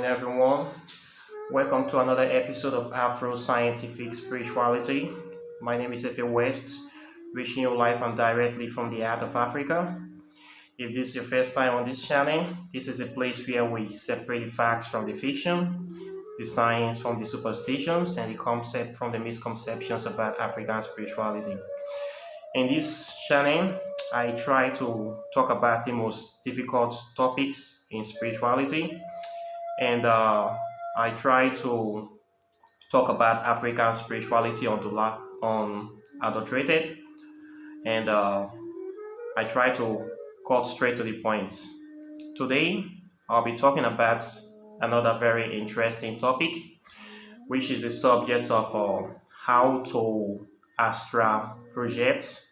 morning, everyone. Welcome to another episode of Afro Scientific Spirituality. My name is Efe West, wishing you live and directly from the heart of Africa. If this is your first time on this channel, this is a place where we separate the facts from the fiction, the science from the superstitions, and the concept from the misconceptions about African spirituality. In this channel, I try to talk about the most difficult topics in spirituality, and I try to talk about African spirituality unadulterated, and I try to cut straight to the point. Today, I'll be talking about another very interesting topic, which is the subject of how to astral project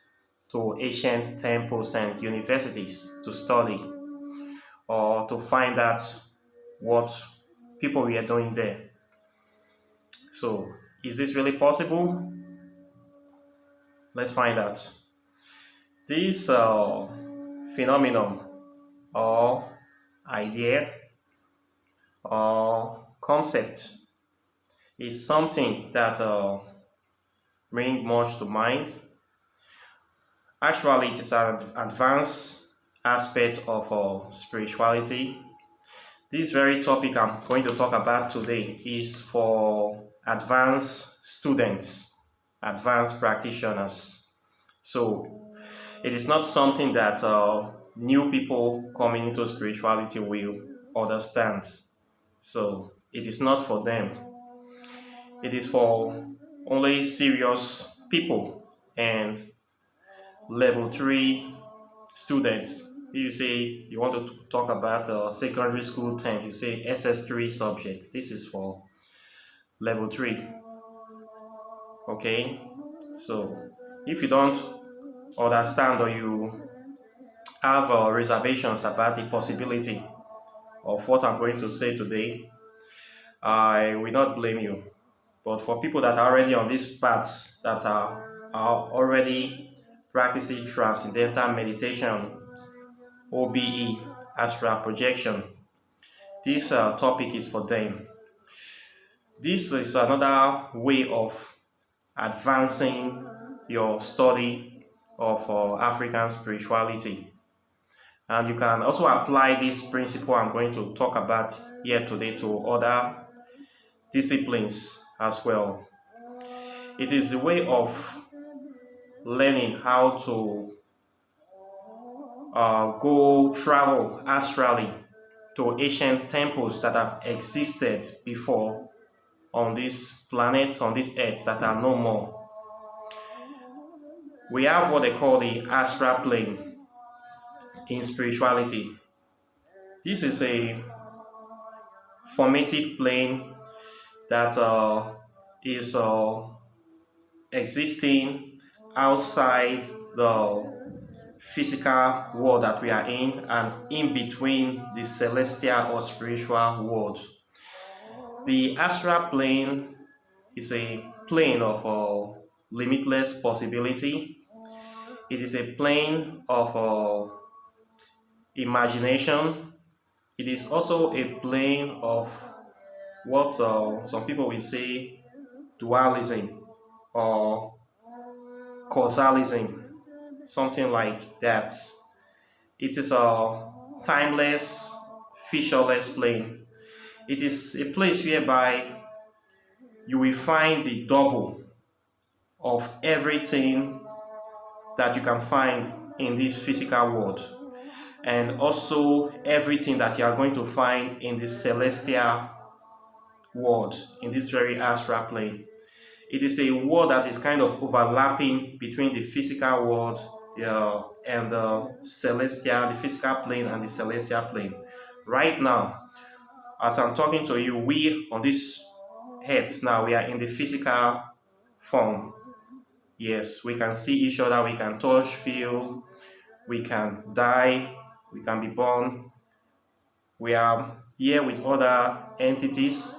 to ancient temples and universities to study or to find out what people were doing there. So, is this really possible? Let's find out. This phenomenon or idea or concept is something that brings much to mind. Actually, it is an advanced aspect of spirituality. This very topic I'm going to talk about today is for advanced students, advanced practitioners. So it is not something that new people coming into spirituality will understand. So it is not for them. It is for only serious people and level 3 students. You say you want to talk about secondary school 10, you say SS3 subject. This is for level 3. Okay, so if you don't understand or you have reservations about the possibility of what I'm going to say today, I will not blame you. But for people that are already on these paths, that are already practicing transcendental meditation, OBE, astral projection, this topic is for them. This is another way of advancing your study of African spirituality. And you can also apply this principle I'm going to talk about here today to other disciplines as well. It is the way of learning how to go travel astrally to ancient temples that have existed before on this planet, on this earth, that are no more. We have what they call the astral plane in spirituality. This is a formative plane that is existing outside the physical world that we are in and in between the celestial or spiritual world. The astral plane is a plane of limitless possibility. It is a plane of imagination. It is also a plane of what some people will say dualism or causalism, something like that. It is a timeless, featureless plane. It is a place whereby you will find the double of everything that you can find in this physical world, and also everything that you are going to find in the celestial world, in this very astral plane. It is a world that is kind of overlapping between the physical world and the celestial, the physical plane and the celestial plane. Right now, as I'm talking to you, we on this earth now, we are in the physical form. Yes, we can see each other, we can touch, feel, we can die, we can be born. We are here with other entities.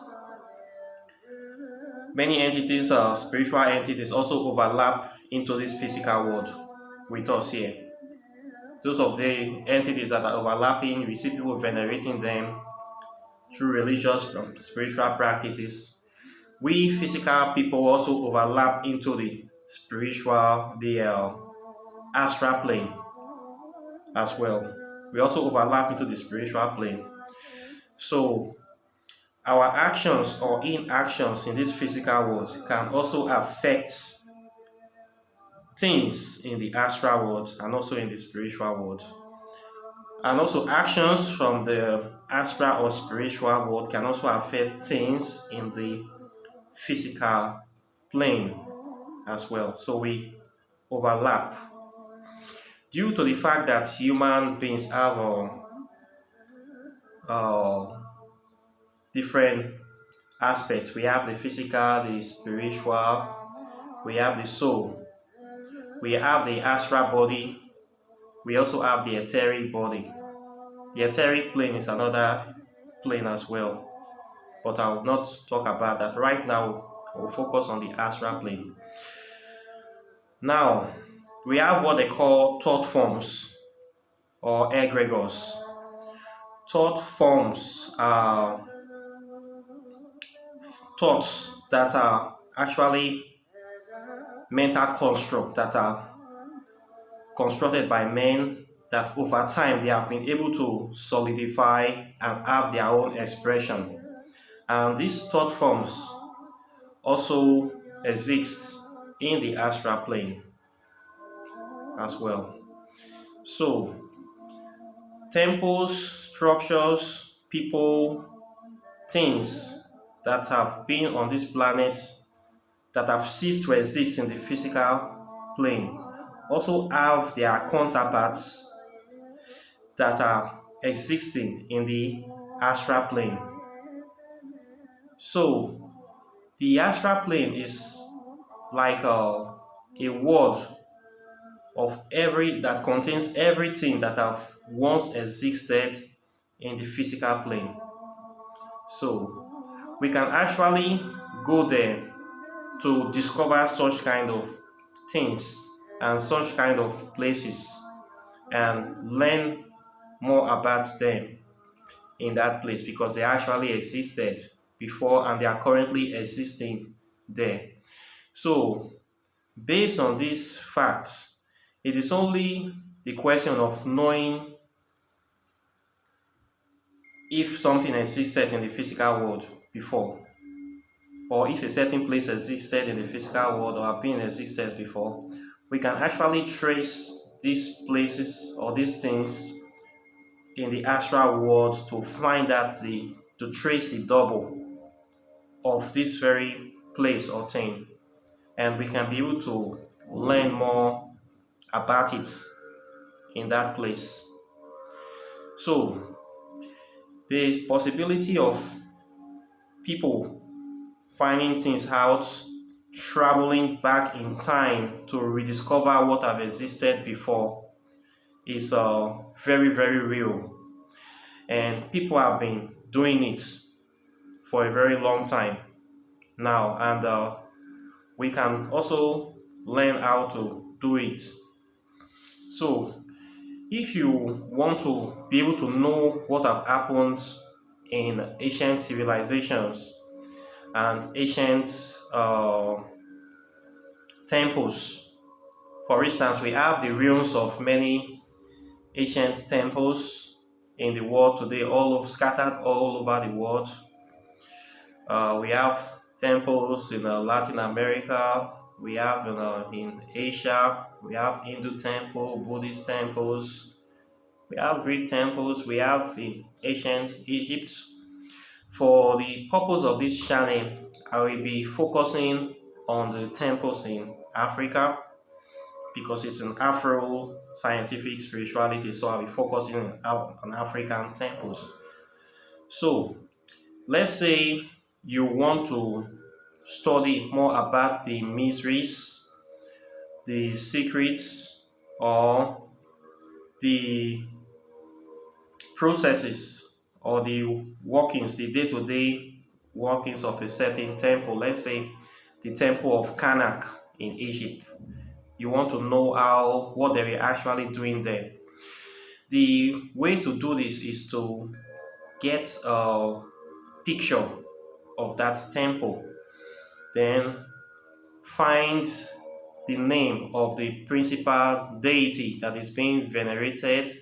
Many entities, spiritual entities, also overlap into this physical world with us here. Those of the entities that are overlapping, we see people venerating them, through religious and spiritual practices, we physical people also overlap into the spiritual, the astral plane as well. We also overlap into the spiritual plane. So our actions or inactions in this physical world can also affect things in the astral world and also in the spiritual world. And also actions from the astral or spiritual world can also affect things in the physical plane as well. So we overlap due to the fact that human beings have uh, different aspects. We have the physical, the spiritual, we have the soul, we have the astral body, we also have the etheric body. The etheric plane is another plane as well, but I will not talk about that right now. I will focus on the astral plane. Now, we have what they call thought forms or egregors. Thought forms are thoughts that are actually mental constructs that are constructed by men that over time they have been able to solidify and have their own expression. And these thought forms also exist in the astral plane as well. So, temples, structures, people, things that have been on this planet that have ceased to exist in the physical plane also have their counterparts that are existing in the astral plane. So, the astral plane is like a world of every that contains everything that have once existed in the physical plane. So we can actually go there to discover such kind of things and such kind of places and learn more about them in that place because they actually existed before and they are currently existing there. So based on these facts, it is only the question of knowing if something existed in the physical world before, or if a certain place existed in the physical world or have been existed before. We can actually trace these places or these things in the astral world to find out to trace the double of this very place or thing, and we can be able to learn more about it in that place. So the possibility of people finding things out, traveling back in time to rediscover what have existed before is very, very real. And people have been doing it for a very long time now, and we can also learn how to do it. So, if you want to be able to know what have happened in ancient civilizations and ancient temples, for instance, we have the ruins of many ancient temples in the world today, scattered all over the world. We have temples in Latin America, we have in Asia, we have Hindu temple, Buddhist temples, we have Greek temples, we have in ancient Egypt. For the purpose of this channel, I will be focusing on the temples in Africa because it's an Afro scientific spirituality, so I'll be focusing on African temples. So, let's say you want to study more about the mysteries, the secrets, or the processes or the workings, the day-to-day workings of a certain temple. Let's say the temple of Karnak in Egypt. You want to know what they were actually doing there. The way to do this is to get picture of that temple. Then find the name of the principal deity that is being venerated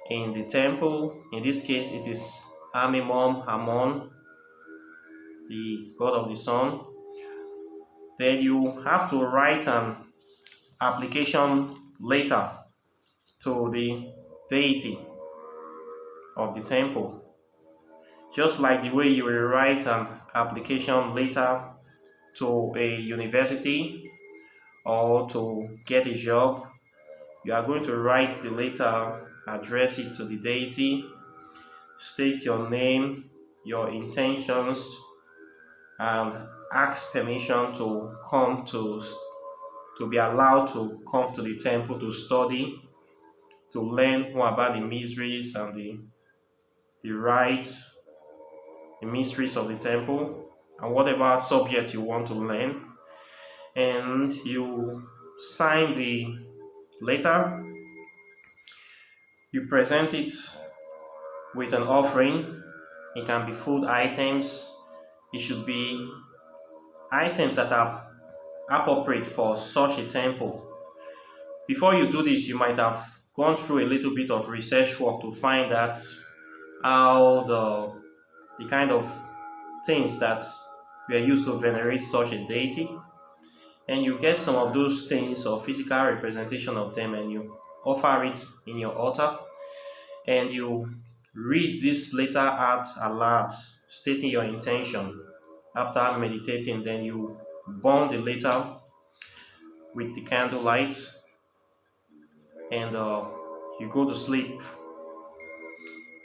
in the temple. In this case, it is Amimon Amon, the god of the sun. Then you have to write an application letter to the deity of the temple. Just like the way you will write an application letter to a university or to get a job, you are going to write the letter, address it to the deity, state your name, your intentions, and ask permission to come to be allowed to come to the temple to study, to learn more about the mysteries and the rites, the mysteries of the temple, and whatever subject you want to learn. And you sign the letter, you present it with an offering. It can be food items, it should be items that are appropriate for such a temple. Before you do this, you might have gone through a little bit of research work to find out how the kind of things that were used to venerate such a deity, and you get some of those things or physical representation of them and you offer it in your altar, and you read this letter out aloud, stating your intention. After meditating, then you burn the letter with the candlelight, and you go to sleep.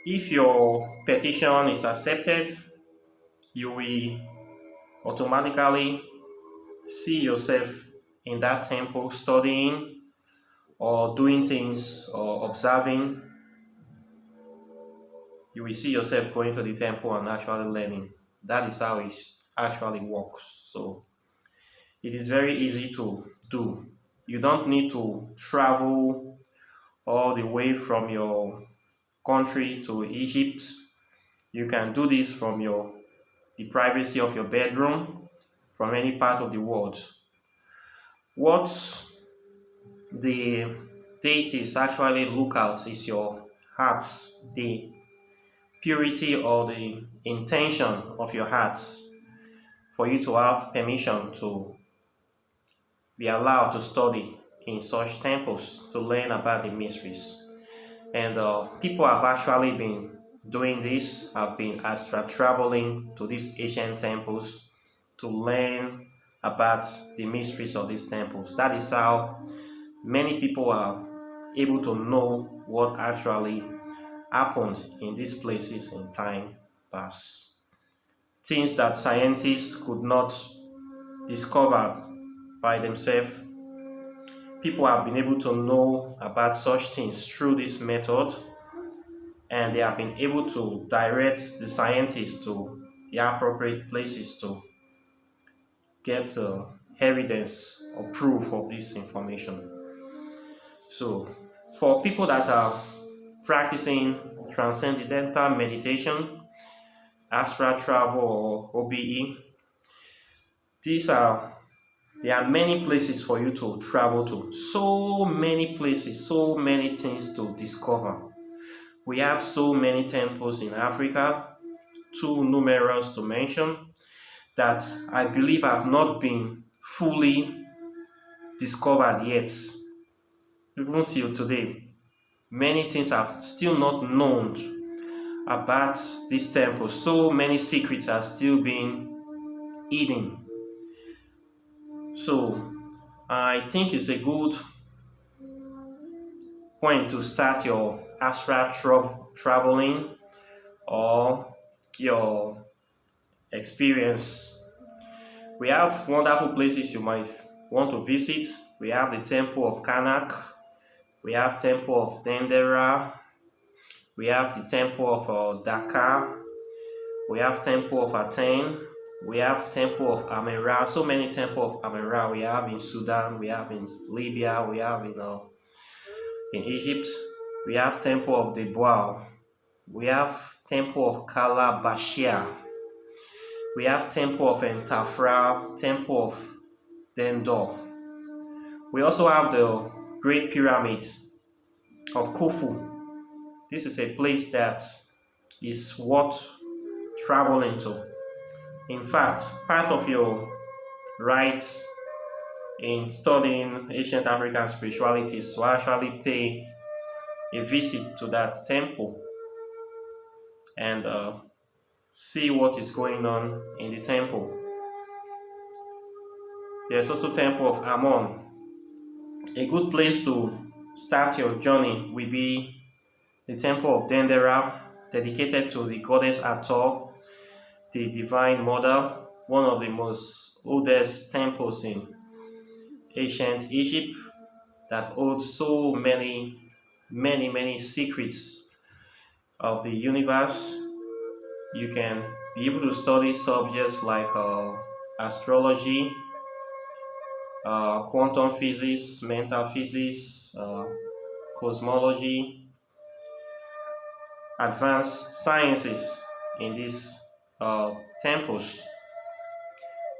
If your petition is accepted, you will automatically see yourself in that temple studying or doing things or observing. You will see yourself going to the temple and actually learning. That is how it actually works. So it is very easy to do. You don't need to travel all the way from your country to Egypt. You can do this from the privacy of your bedroom, from any part of the world. What the deities actually look at is your hearts, the purity or the intention of your hearts, for you to have permission to be allowed to study in such temples, to learn about the mysteries. And people have actually been doing this, have been astral traveling to these ancient temples to learn about the mysteries of these temples. That is how many people are able to know what actually happened in these places in time past. Things that scientists could not discover by themselves, people have been able to know about such things through this method, and they have been able to direct the scientists to the appropriate places to get evidence or proof of this information. So, for people that are practicing transcendental meditation, astral travel, or OBE, there are many places for you to travel to. So many places, so many things to discover. We have so many temples in Africa, too numerous to mention, that I believe have not been fully discovered yet. Even till today, many things are still not known about this temple. So many secrets are still being hidden. So I think it's a good point to start your astral traveling or your experience. We have wonderful places you might want to visit. We have the Temple of Karnak, we have Temple of Dendera, we have the Temple of Dakar, we have Temple of Athens, we have Temple of Amera. So many Temple of Amera we have in Sudan, we have in Libya, we have in Egypt. We have Temple of Debois, we have Temple of Kalabashia, We have Temple of Entafra, Temple of Dendor. We also have the Great Pyramid of Khufu. This is a place that is worth traveling to. In fact, part of your rights in studying ancient African spirituality is to actually pay a visit to that temple and see what is going on in the temple. There's also Temple of Ammon. A good place to start your journey will be the Temple of Dendera, dedicated to the goddess Hathor, the Divine Mother, one of the most oldest temples in ancient Egypt that holds so many secrets of the universe. You can be able to study subjects like astrology, quantum physics, metaphysics, cosmology, advanced sciences in these temples.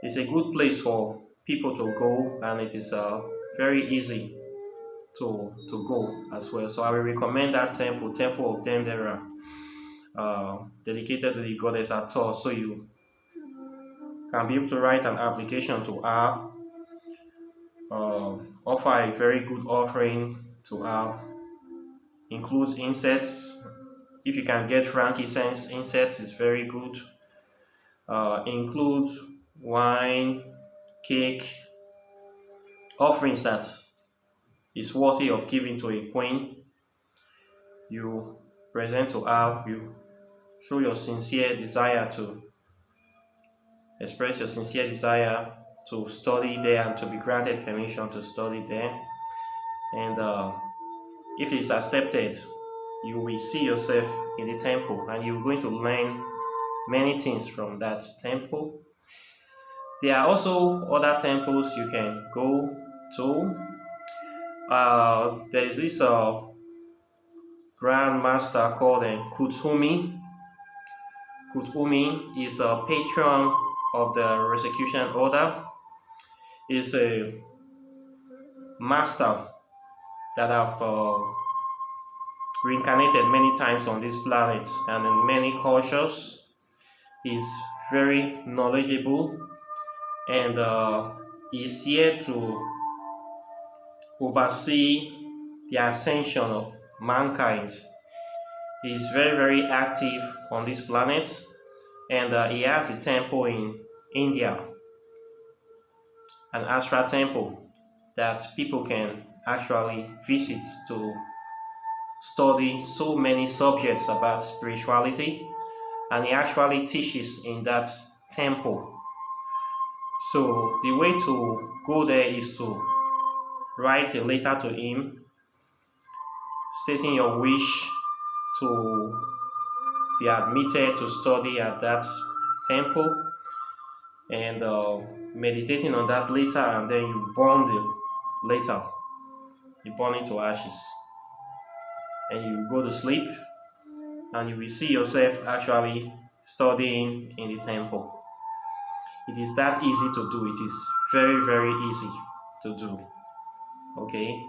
It's a good place for people to go, and it is very easy to go as well. So I will recommend that temple, Temple of Dendera, dedicated to the goddess Hathor, so you can be able to write an application to her, offer a very good offering to her, includes insects. If you can get frankincense, insects is very good. Include wine, cake, offerings that is worthy of giving to a queen. You present to her, you show your sincere desire to express your sincere desire to study there and to be granted permission to study there. And if it's accepted, you will see yourself in the temple and you're going to learn many things from that temple. There are also other temples you can go to. There is this Grand Master called Kuthumi. Kuthumi is a patron of the Rosicrucian Order. Is a master that have reincarnated many times on this planet and in many cultures. Is very knowledgeable and is here to oversee the ascension of mankind. He is very active on this planet, and he has a temple in India, an Astral Temple that people can actually visit to study so many subjects about spirituality, and he actually teaches in that temple. So the way to go there is to write a letter to him stating your wish to be admitted to study at that temple, and meditating on that letter, and then you burn the letter, you burn it to ashes, and you go to sleep, and you will see yourself actually studying in the temple. It is that easy to do. It is very easy to do. Okay,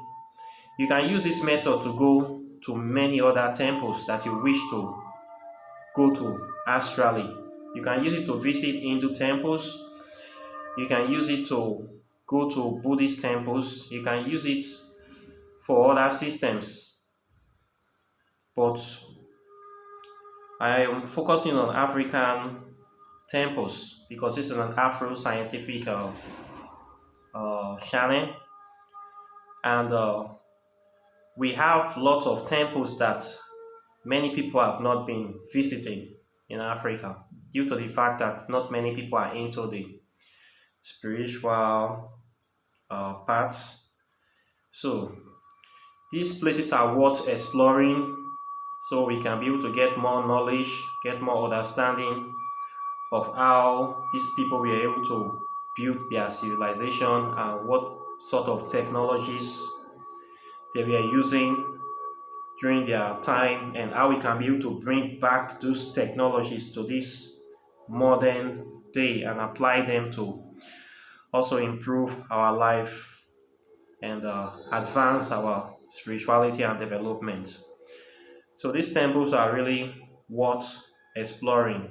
you can use this method to go to many other temples that you wish to go to astrally. You can use it to visit Hindu temples. You can use it to go to Buddhist temples. You can use it for other systems. But I am focusing on African temples because this is an Afro-scientific channel, and we have lots of temples that many people have not been visiting in Africa due to the fact that not many people are into the spiritual parts. So these places are worth exploring so we can be able to get more knowledge, get more understanding of how these people were able to build their civilization and what sort of technologies they were using during their time, and how we can be able to bring back those technologies to this modern day and apply them to also improve our life and advance our spirituality and development. So these temples are really worth exploring,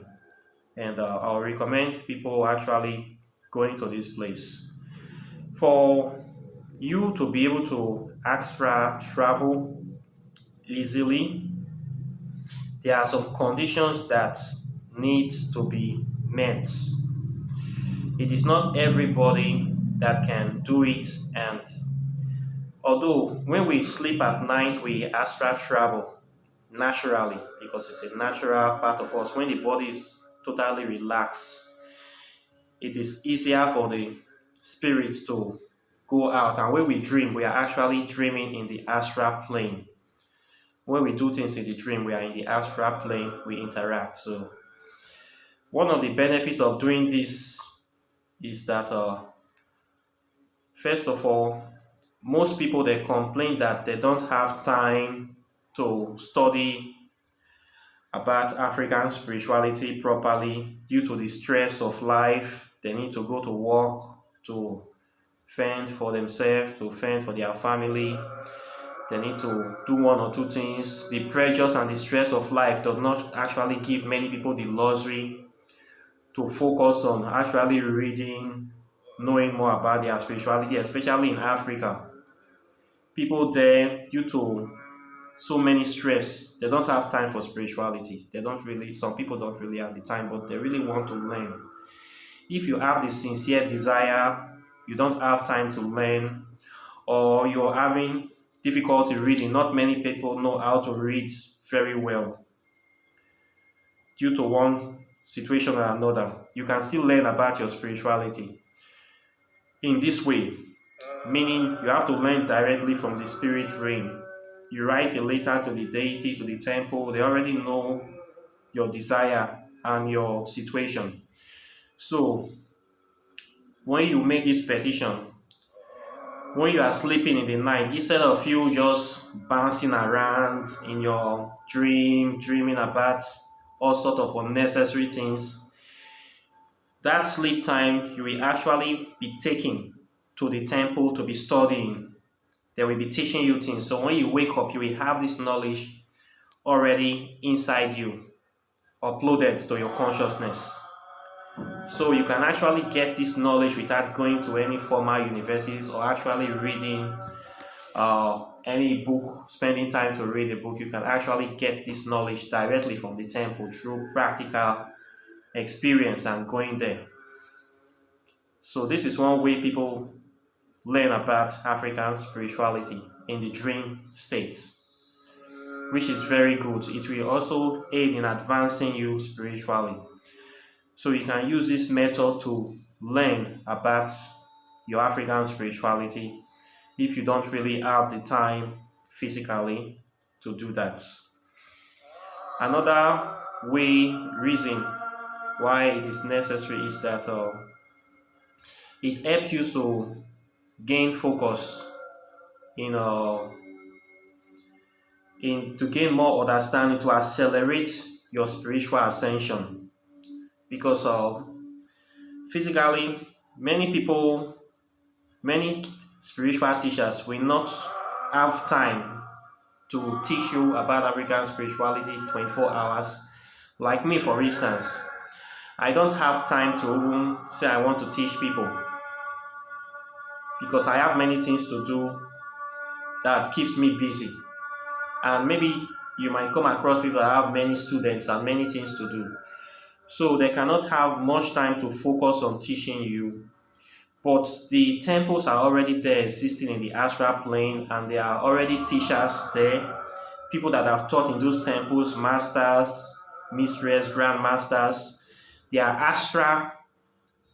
and I'll recommend people actually going to this place. For you to be able to astral travel easily, there are some conditions that need to be met. It is not everybody that can do it, and although when we sleep at night, we astral travel naturally because it's a natural part of us. When the body is totally relaxed, it is easier for the spirit to go out. And when we dream, we are actually dreaming in the astral plane. When we do things in the dream, we are in the astral plane, we interact. So one of the benefits of doing this is that first of all, most people they complain that they don't have time to study about African spirituality properly due to the stress of life. They need to go to work, to fend for themselves, to fend for their family. They need to do one or two things. The pressures and the stress of life does not actually give many people the luxury to focus on actually reading, knowing more about their spirituality, especially in Africa. People there, due to so many stress, they don't have time for spirituality. Some people don't really have the time, but they really want to learn. If you have the sincere desire, you don't have time to learn, or you're having difficulty reading. Not many people know how to read very well due to one situation or another. You can still learn about your spirituality in this way, meaning you have to learn directly from the spirit realm. You write a letter to the deity, to the temple. They already know your desire and your situation. So when you make this petition, when you are sleeping in the night, instead of you just bouncing around in your dream, dreaming about all sort of unnecessary things, that sleep time you will actually be taking to the temple to be studying. They will be teaching you things. So when you wake up, you will have this knowledge already inside you, uploaded to your consciousness. So you can actually get this knowledge without going to any formal universities or actually reading any book, spending time to read a book. You can actually get this knowledge directly from the temple through practical experience and going there. So this is one way people learn about African spirituality in the dream states, which is very good. It will also aid in advancing you spiritually. So you can use this method to learn about your African spirituality if you don't really have the time physically to do that. Another reason why it is necessary is that it helps you to gain focus in to gain more understanding, to accelerate your spiritual ascension. Because physically, many spiritual teachers will not have time to teach you about African spirituality 24 hours. Like me, for instance, I don't have time to even say I want to teach people because I have many things to do that keeps me busy. And maybe you might come across people that have many students and many things to do. So they cannot have much time to focus on teaching you. But the temples are already there existing in the astral plane, and there are already teachers there, people that have taught in those temples, masters, mistresses, grandmasters. Their astral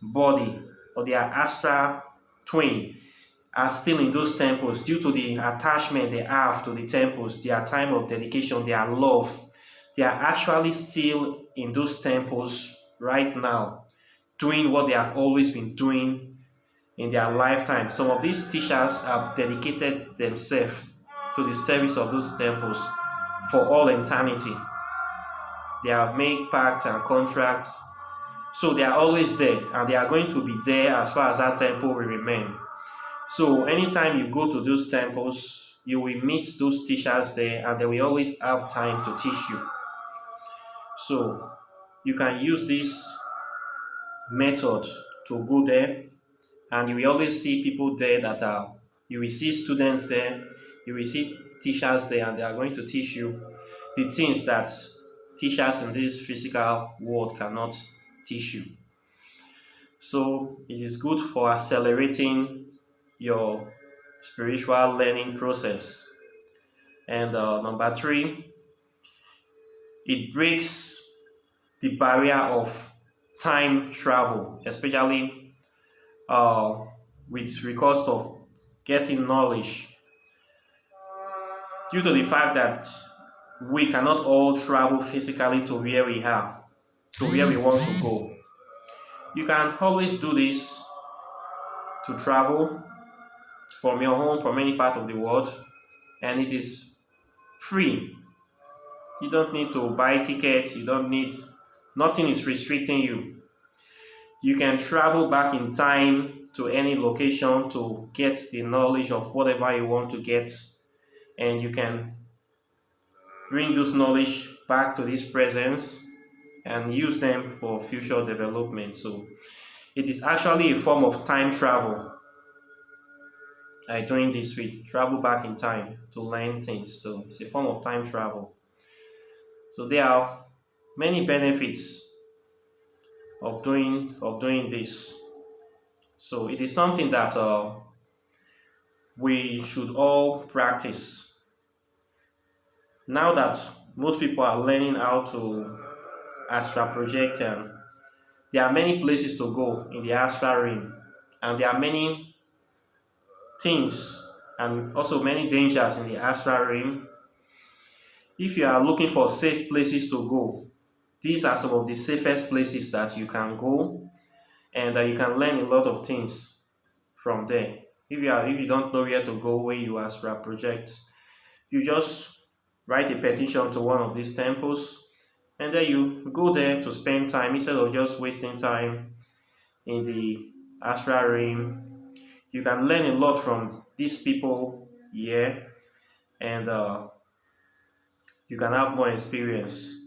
body or their astral twin are still in those temples due to the attachment they have to the temples, their time of dedication, their love. They are actually still in those temples right now, doing what they have always been doing in their lifetime. Some of these teachers have dedicated themselves to the service of those temples for all eternity. They have made pacts and contracts So they are always there, and they are going to be there as far as that temple will remain. So anytime you go to those temples, you will meet those teachers there, and they will always have time to teach you. So you can use this method to go there, and you will always see people there that are, you will see students there, you will see teachers there, and they are going to teach you the things that teachers in this physical world cannot teach you. So it is good for accelerating your spiritual learning process. And number three, it breaks the barrier of time travel, especially uh, with regards of getting knowledge, due to the fact that we cannot all travel physically to where we are, to where we want to go. You can always do this to travel from your home, from any part of the world, and it is free. You don't need to buy tickets, you don't need, nothing is restricting you. You can travel back in time to any location to get the knowledge of whatever you want to get, and you can bring those knowledge back to this presence and use them for future development. So it is actually a form of time travel. Doing this, we travel back in time to learn things. So it's a form of time travel. So there are many benefits of doing this. So it is something that we should all practice. Now that most people are learning how to astral project, there are many places to go in the astral realm, and there are many things and also many dangers in the astral realm. If you are looking for safe places to go, these are some of the safest places that you can go, and you can learn a lot of things from there. If you don't know where to go when you astral project, you just write a petition to one of these temples, and then you go there to spend time instead of just wasting time in the astral realm. You can learn a lot from these people here, and you can have more experience.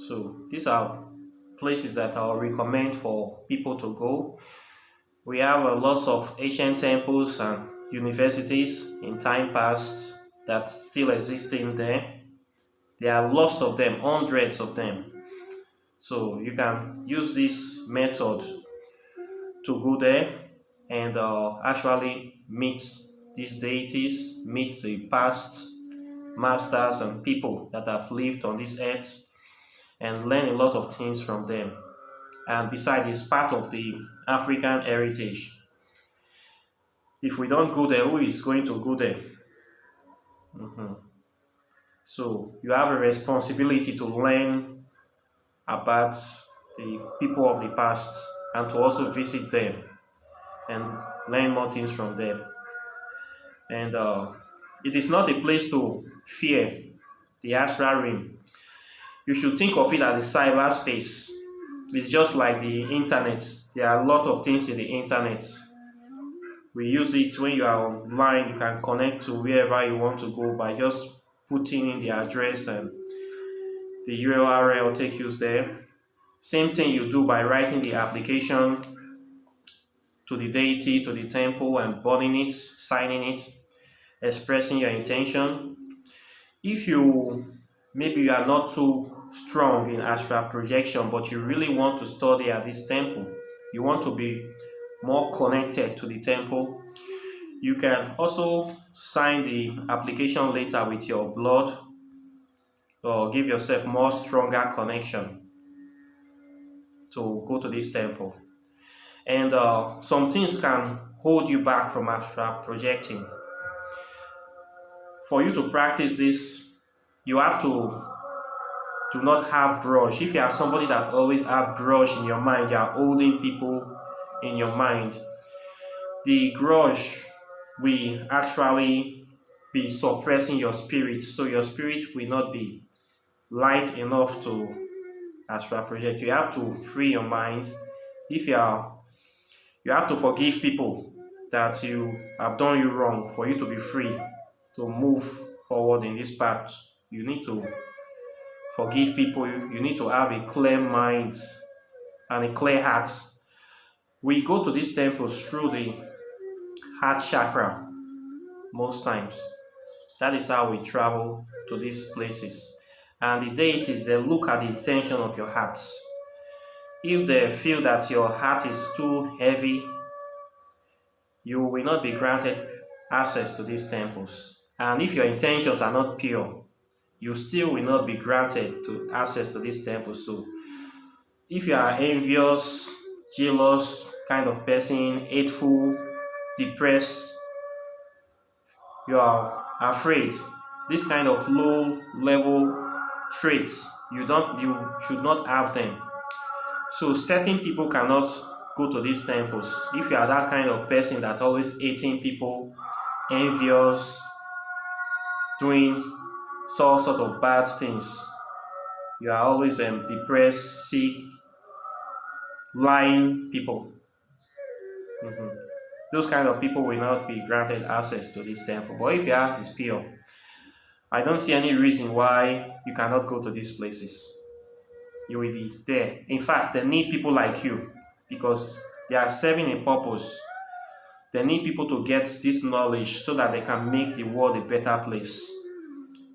So these are places that I'll recommend for people to go. We have lots of ancient temples and universities in time past that still existing there. There are lots of them, hundreds of them. So you can use this method to go there and actually meet these deities, meet the past masters and people that have lived on this earth, and learn a lot of things from them. And besides, it's part of the African heritage. If we don't go there, who is going to go there? Mhm. So you have a responsibility to learn about the people of the past and to also visit them and learn more things from them. And it is not a place to fear, the astral realm. You should think of it as a cyberspace. It's just like the internet. There are a lot of things in the internet. We use it when you are online. You can connect to wherever you want to go by just putting in the address, and the URL will take you there. Same thing you do by writing the application to the deity, to the temple, and burning it, signing it, expressing your intention. If you maybe you are not too strong in astral projection, but you really want to study at this temple, you want to be more connected to the temple, you can also sign the application later with your blood, or give yourself more stronger connection to go to this temple. And some things can hold you back from astral projecting. For you to practice this, you have to do not have grudge. If you are somebody that always have grudge in your mind, you are holding people in your mind, the grudge will actually be suppressing your spirit, so your spirit will not be light enough to astral project. You have to free your mind. If you have to forgive people that you have done you wrong for you to be free to move forward in this path. You need to forgive people. You need to have a clear mind and a clear heart. We go to these temples through the heart chakra most times. That is how we travel to these places. And the deities, they look at the intention of your heart. If they feel that your heart is too heavy, you will not be granted access to these temples. And if your intentions are not pure, you still will not be granted to access to these temples. So if you are envious, jealous kind of person, hateful, depressed, you are afraid, this kind of low level traits, you should not have them. So certain people cannot go to these temples. If you are that kind of person that always hating people, envious, doing all sort of bad things, you are always depressed, sick, lying people. Those kind of people will not be granted access to this temple. But if your heart is pure, I don't see any reason why you cannot go to these places. You will be there. In fact, they need people like you because they are serving a purpose. They need people to get this knowledge so that they can make the world a better place.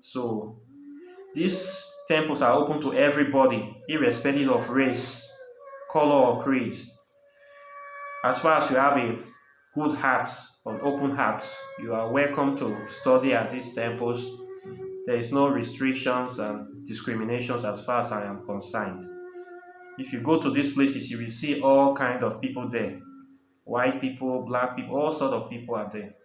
So these temples are open to everybody, irrespective of race, color, or creed. As far as you have a good heart, an open heart, you are welcome to study at these temples. There is no restrictions and discriminations as far as I am concerned. If you go to these places, you will see all kinds of people there. White people, black people, all sorts of people are there.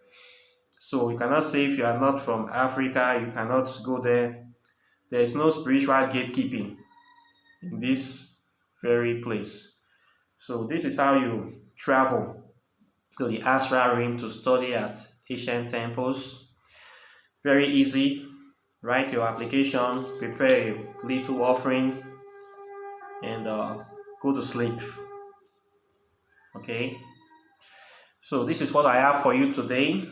So you cannot say if you are not from Africa, you cannot go there. There is no spiritual gatekeeping in this very place. So this is how you travel to the astral realm to study at ancient temples. Very easy. Write your application, prepare a little offering, and go to sleep. Okay? So this is what I have for you today.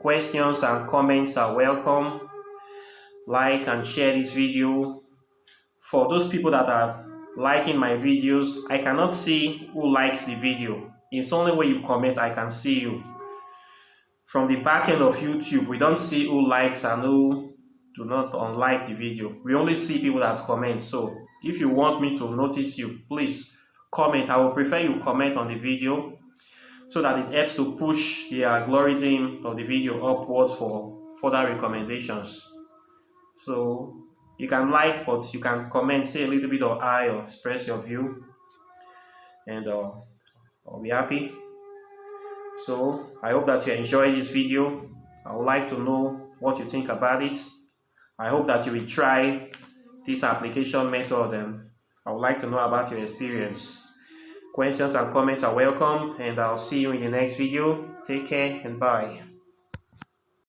Questions and comments are welcome. Like and share this video. For those people that are liking my videos, I cannot see who likes the video. It's only when you comment I can see you. From the back end of YouTube, we don't see who likes and who do not unlike the video. We only see people that comment. So if you want me to notice you, please comment. I will prefer you comment on the video so that it helps to push the algorithm of the video upwards for further recommendations. So you can like, but you can comment, say a little bit of I or express your view, and I'll be happy. So I hope that you enjoy this video. I would like to know what you think about it. I hope that you will try this application method, and I would like to know about your experience. Questions and comments are welcome, and I'll see you in the next video. Take care and bye.